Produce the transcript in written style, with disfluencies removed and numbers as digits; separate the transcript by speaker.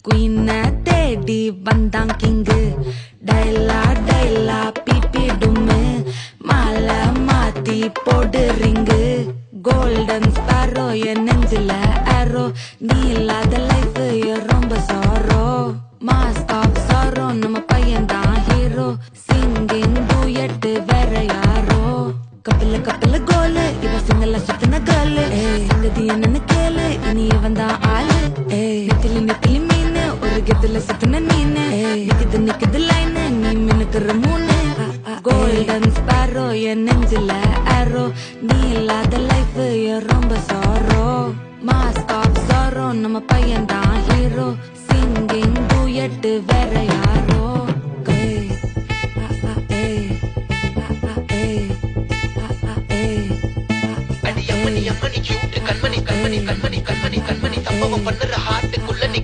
Speaker 1: குயின தேடி வந்தான் king டைலா டைலா BP டும்மு மாலை மாத்தி போடு ரிங்கு கோல்டன் ஸ்பாரோ என் நெஞ்சில ஆரோ நீ இல்லாத லைஃப் ரொம்ப சாரோ மாஸ்க் ஆஃப் சாரோ நம்ம பையன் தான் ஹீரோ சிங்கிங் டூயட் வேற யாரோ கப்பில கப்பில கோலு இவ சிங்கல சுத்தின கேளு சங்கதி என்னன்னு கேளு இனி இவன் தான் ஆளு நெத்திலி நெத்திலி மீனு ஒரு கெத்துல சுத்தின நீனு நிக்குது லைனு நீ மினுக்குற மூணு கோல்டன் ஸ்பாரோ என் நெஞ்சில ஆரோ நீ இல்லாத லைஃப் ரொம்ப சாரோ மாஸ்க் ஆஃப் சாரோ நம்ம பையன் தான் ஹீரோ சிங்கிங் டூயட் வேற யாரோ
Speaker 2: கண்மணி கண்மணி கண்மணி கண்மணி கண்மணி கண்மணி சம்பவம் பண்ணுற ஹார்ட்டுக்குள்ள நீ